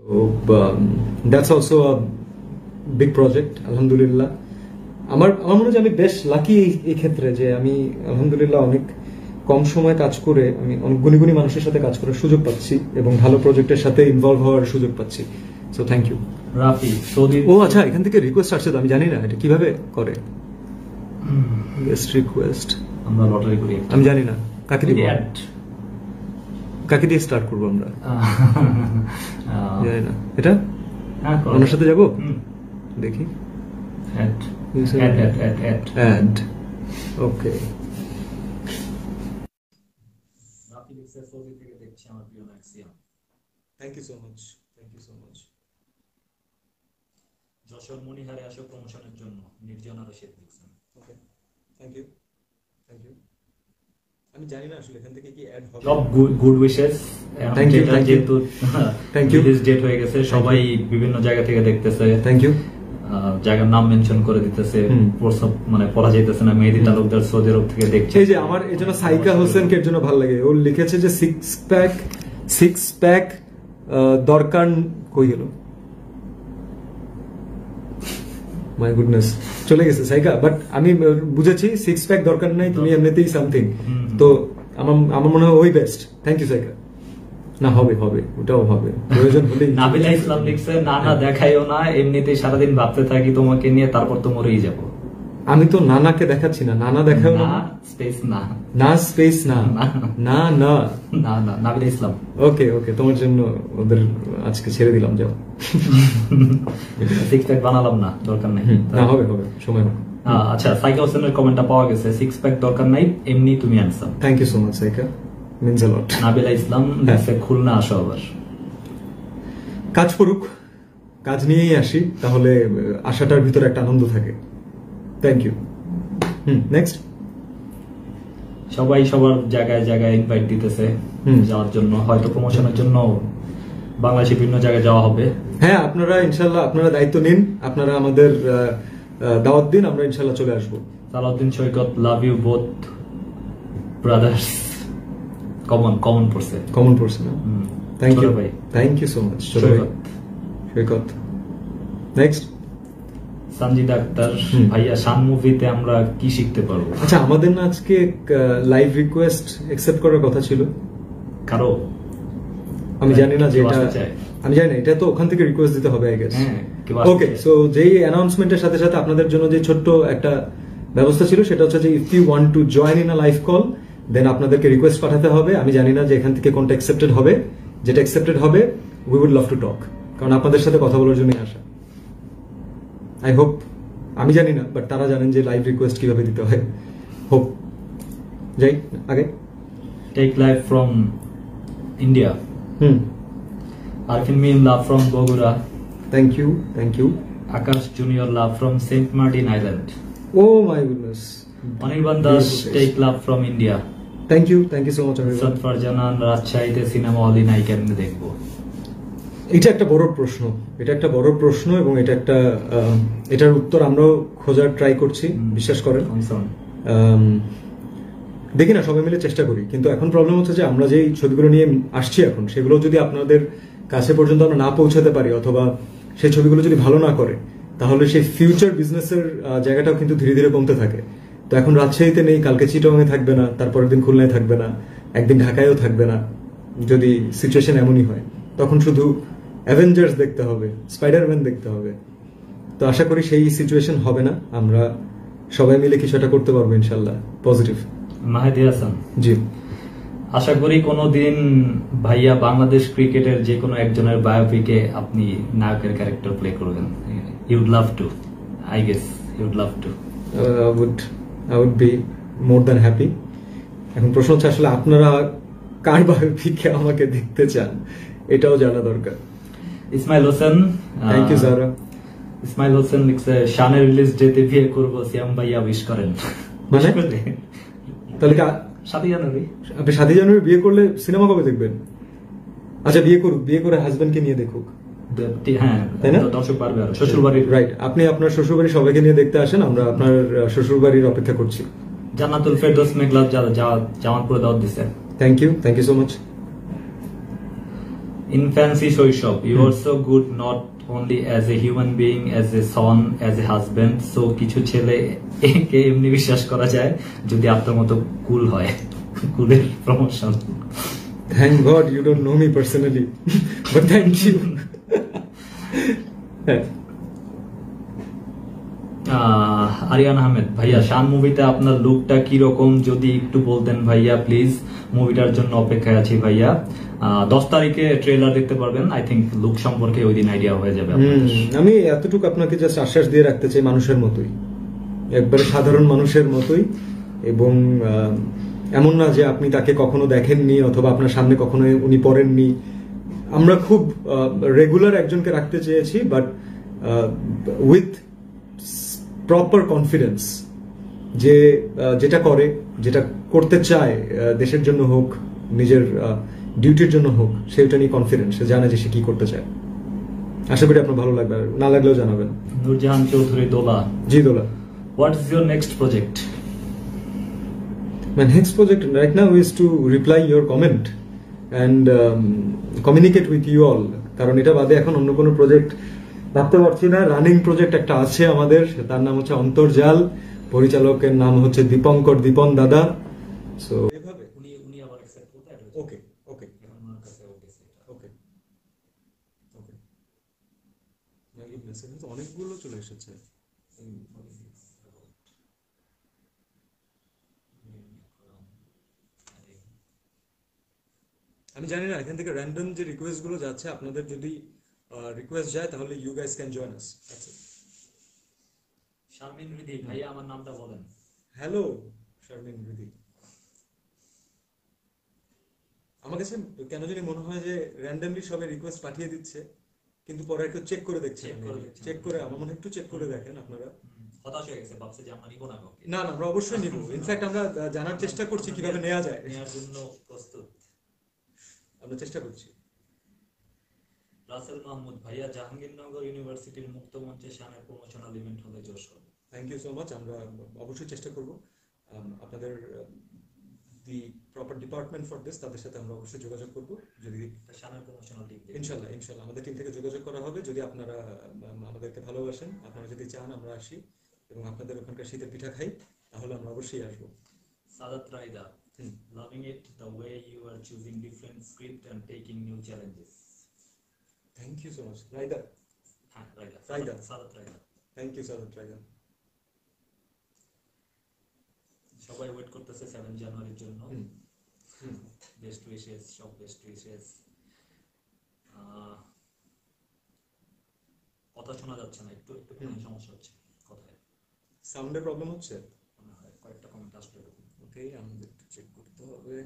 That's also a big project. আলহামদুলিল্লাহ আমার মনে হয় আমি বেশ লাকি এই ক্ষেত্রে যে আমি আলহামদুলিল্লাহ অনেক কম সময় কাজ করে আমি অনেক গুণী গুণী মানুষের সাথে কাজ করার সুযোগ পাচ্ছি এবং ভালো প্রজেক্টের সাথে ইনভলভ হওয়ার সুযোগ পাচ্ছি। So thank you. Rafi Saudi. ও আচ্ছা, এখান থেকে রিকোয়েস্ট আসছে তো আমি জানি না এটা কিভাবে করে। গেস্ট রিকোয়েস্ট আমরা লটারি করি, আমি জানি না কাকে দিব, কাকে দিয়ে স্টার্ট করবো আমরা জানি না। এটা ওনার সাথে যাবো, দেখি। Add okay. Thank you so much, thank you so much. Jessore মনিহারে আসো প্রমোশনের জন্য, নির্জনা রশিদ লিখছেন। Okay thank you, thank you. আমি জানি না আসলে এখান থেকে কি অ্যাড হবে। সব গুড উইশেস। থ্যাংক ইউ, যেহেতু থ্যাংক ইউ, রিলিজ ডেট হয়ে গেছে, সবাই বিভিন্ন জায়গা থেকে দেখতেছে। Thank you. জায়গার নাম মেনশন করে দিতেছে, মানে পড়া যাইতেছে না। মেহেদি তালুকদার সৌদি আরব থেকে দেখছে। এই যে আমার এই জন্য সাইকা হোসেনকে এর জন্য ভালো লাগে, ও লিখেছে যে সিক্স প্যাক দরকার কই গেল, মাই গুডনেস চলে গেছে সাইকা। বাট আমি বুঝেছি সিক্স প্যাক দরকার নাই, তুমি এমনিতেই সামথিং। তো আমার মনে হয় ওই বেস্ট। Thank you Saika. না হবে হবে, ওটাও হবে, প্রয়োজন হলে। নাবিলা ইসলাম লিখছে, না না দেখাইও না, এমনিতেই সারাদিন ভাবতে থাকি তোমাকে নিয়ে, তারপর তো মরেই যাবো। আমি তো নানাকে দেখাচ্ছি না, নানা দেখাও না, স্পেস না, না স্পেস না, না না না না, নাবিলা ইসলাম। ওকে ওকে, তোমার জন্য ওদের আজকে ছেড়ে দিলাম, যাও। সিক্স প্যাক বানালাম না, দরকার নাই। না হবে হবে, সময় হবে। আচ্ছা, সাইকা হোসেনের কমেন্টটা পাওয়া গেছে, সিক্স প্যাক দরকার নাই, এমনি তুমি আনসাম। Thank you so much Saika, means a lot. Nabila Islam লিখছে, খুলনা আসো আবার। কাজ করুক, কাজ নিয়েই আসি, তাহলে আশাটার ভিতরে একটা আনন্দ থাকে। Thank you. নেক্সট। সবাই সবার জায়গায় জায়গায় ইনভাইট দিতেছে যাওয়ার জন্য, হয়তো প্রমোশনের জন্য বাংলাদেশে বিভিন্ন জায়গায় যাওয়া হবে। হ্যাঁ, আপনারা ইনশাল্লাহ আপনারা দায়িত্ব নিন, আপনারা আমাদের দাওয়াত দিন, আমরা ইনশাল্লাহ চলে আসবো। Salauddin Saikat, love you both brothers. Common পড়ছে না। থ্যাংক ইউ ভাই, thank you so much Saikat. Next. Sanjit Akter, ভাইয়া শান মুভিতে আমরা কি শিখতে পারবো? আচ্ছা, আমাদের না আজকে লাইভ রিকোয়েস্ট অ্যাকসেপ্ট করার কথা ছিল কারো, আমি জানি না যে আমি জানি না, এটা তো ওখান থেকে রিকোয়েস্ট দিতে হবে আই গেস। ওকে, সো যেই অ্যানাউন্সমেন্টের সাথে সাথে আপনাদের জন্য যে ছোট্ট একটা ব্যবস্থা ছিল, সেটা হচ্ছে যে if you want to join in a live call, then আপনাদেরকে রিকোয়েস্ট পাঠাতে হবে। আমি জানি না যে এখান থেকে কোনটা অ্যাকসেপ্টেড হবে, যেটা অ্যাকসেপ্টেড হবে we would love to talk, কারণ আপনাদের সাথে কথা বলার জন্যই আসা। আই হোপ, আমি জানি না বাট তারা জানেন যে লাইভ রিকোয়েস্ট কিভাবে দিতে হয়। হোপ যাই আগে। Take live from India. Arfin Mim, love from Bogura. Thank you, thank you. Akash junior, love from Saint Martin island. Oh my goodness. Anirban Das, take love from India. Thank you so much. সৎ ফারজানান, রাজশাহীতে সিনেমা হল নাই কেমনে দেখবো? এটা একটা বড় প্রশ্ন, এটা একটা বড় প্রশ্ন, এবং এটা একটা এটার উত্তর আমরাও খোঁজার ট্রাই করছি, বিশ্বাস করেন। দেখি না, সবাই মিলে চেষ্টা করি, কিন্তু এখন প্রবলেম হচ্ছে যে আমরা যেই ছবিগুলো নিয়ে আসছি এখন, সেগুলো যদি আপনাদের কাছে পর্যন্ত আমরা না পৌঁছাতে পারি, অথবা সেই ছবিগুলো যদি ভালো না করে, তাহলে সেই ফিউচার বিজনেসের জায়গাটাও কিন্তু ধীরে ধীরে কমতে থাকে। তো এখন রাজশাহীতে নেই, কালকে চিটাগাংয়ে থাকবে না, তারপরের দিন খুলনায় থাকবে না, একদিন ঢাকায়ও থাকবে না। যদি সিচুয়েশন এমনই হয়, তখন শুধু অ্যাভেঞ্জার্স দেখতে হবে, স্পাইডারম্যান দেখতে হবে। তো আশা করি সেই সিচুয়েশন হবে না, আমরা সবাই মিলে কিছু একটা করতে পারবো ইনশাল্লাহ। পজিটিভ। মাহেদি হাসান, জি। আশা করি কোনোদিন ভাইয়া বাংলাদেশ ক্রিকেটের যে কোনো একজনের বায়োপিকে আপনি নায়কের ক্যারেক্টার প্লে করবেন। You'd love to, I guess you'd love to. I would be more than happy. এখন প্রশ্ন হচ্ছে আসলে আপনারা কার বায়োপিকে আমাকে দেখতে চান, এটাও জানা দরকার। ইসমাইল হোসেন, থ্যাংক ইউ সারা। ইসমাইল হোসেন লিখছে, শানের রিলিজ ডেতে বিয়ে করবো, সিয়াম ভাইয়া উইশ করেন। মানে তাহলে 7 জানুয়ারি। আপনি 7 জানুয়ারি বিয়ে করলে সিনেমা কবে দেখবেন? আচ্ছা, বিয়ে করুক, বিয়ে করে হাজবেন্ডকে নিয়ে দেখুক। হ্যাঁ, তাই না? দর্শক পারবে। আর শ্বশুরবাড়ির, রাইট, আপনি আপনার শ্বশুরবাড়ি সবাইকে নিয়ে দেখতে আসেন, আমরা আপনার শ্বশুরবাড়ির অপেক্ষা করছি। জান্নাতুল ফেরদৌস মেঘলা জামাতপুরে দাওয়াত দিছে। Thank you so much. Infancy শৈশব, you are so good not only as a human being, as a son, as a husband. So কিছু ছেলে একে এমনি বিশ্বাস করা যায় যদি আপনার মতো কুল হয়। কুলের promotion. Thank god you don't know me personally, but thank you. Aryan Ahmed, ভাইয়া শান মুভিতে আপনার লুকটা কি রকম যদি একটু বলতেন ভাইয়া প্লিজ। মুভিটার জন্য অপেক্ষায় আছি ভাইয়া। 10 তারিখে ট্রেলার দেখতে পারবেন। আই থিংক লুক সম্পর্কে ওই দিন আইডিয়া হয়ে যাবে আপনাদের। আমি এতটুকু আপনাকে জাস্ট আশ্বাস দিয়ে রাখতে চাই, মানুষের মতোই, একবারে সাধারণ মানুষের মতোই। এবং এমন না যে আপনি তাকে কখনো দেখেননি অথবা আপনার সামনে কখনো উনি পড়েননি। আমরা খুব রেগুলার একজনকে রাখতে চেয়েছি, বাট উইথ প্রপার কনফিডেন্স, যে যেটা করে, যেটা করতে চায়, দেশের জন্য হোক, নিজের ডিউটির জন্য হোক, সেটা নিয়ে কনফিডেন্স, সে জানে যে সে কি করতে চায়। আশা করি আপনার ভালো লাগবে, না লাগলেও জানাবেন। নূরজাহান চৌধুরী দোলা, জি Dola, what is your next project? My next project right now is to reply your comment and communicate with you all. কারণ এটা বাদে এখন অন্য কোনো প্রজেক্ট ভাবতে পারছি না। রানিং প্রজেক্ট একটা আছে আমাদের, তার নাম হচ্ছে অন্তর্জাল, পরিচালকের নাম হচ্ছে দীপন দাদা। সো এভাবে উনি আবার অ্যাকসেপ্ট করতে পারবে। ওকে ওকে এখন ওনার কাছে ওকে সেটা। ওকে ওকে। মেসেজ তো অনেকগুলো চলে এসেছে। আমি জানি না এখান থেকে র্যান্ডম যে রিকোয়েস্ট গুলো যাচ্ছে, আপনাদের যদি রিকোয়েস্ট যায় তাহলে you guys can join us. Sharmin Ridi, ভাইয়া আমার নামটা বলেন। হ্যালো শারমিন রিদি। আমার কাছে কেন জানি মনে হয় যে র্যান্ডমলি সবাই রিকোয়েস্ট পাঠিয়ে দিচ্ছে, কিন্তু পরে একটু চেক করে দেখছে। চেক করে আমার মনে হয় একটু চেক করে দেখেন আপনারা। হতাশ হয়ে গেছে, ভাবছে যে আমরা নিব না কাউকে। না না, আমরা অবশ্যই নিব। ইনফ্যাক্ট আমরা জানার চেষ্টা করছি কিভাবে নেওয়া যায়, নেওয়ার জন্য প্রস্তুত। আমরা চেষ্টা করছি। রাসেল মাহমুদ, ভাইয়া জাহাঙ্গীরনগর ইউনিভার্সিটির মুক্ত মঞ্চে শানের প্রমোশনাল ইভেন্ট হলে Jessore. Thank you so much. আমরা অবশ্যই চেষ্টা করব। আপনাদের the proper department for this, তাদের সাথে আমরা অবশ্যই যোগাযোগ করব। যদি শানের প্রমোশনাল টিম, ইনশাল্লাহ ইনশাল্লাহ আমাদের টিম থেকে যোগাযোগ করা হবে। যদি আপনারা আমাদেরকে ভালোবাসেন, আপনারা যদি চান আমরা আসি এবং আপনাদের ওখানকার শীতের পিঠা খাই, তাহলে আমরা অবশ্যই আসবো। Sadat Raida, loving it the way you are choosing different script and taking new challenges. Thank you so much Raida. হ্যাঁ রাইদা, রাইদা, সাদাত রাইদা। Thank you Sadat Raida. সবাই ওয়েট করতেছে 7 জানুয়ারির জন্য। বেস্ট উইশেস, সব বেস্ট উইশেস। কথা শোনা যাচ্ছে না, একটু একটু সমস্যা হচ্ছে কথায়, সাউন্ডের প্রবলেম হচ্ছে। কয়েকটা কমেন্ট আসলে। ওকে, আমাদের একটু চেক করতে হবে।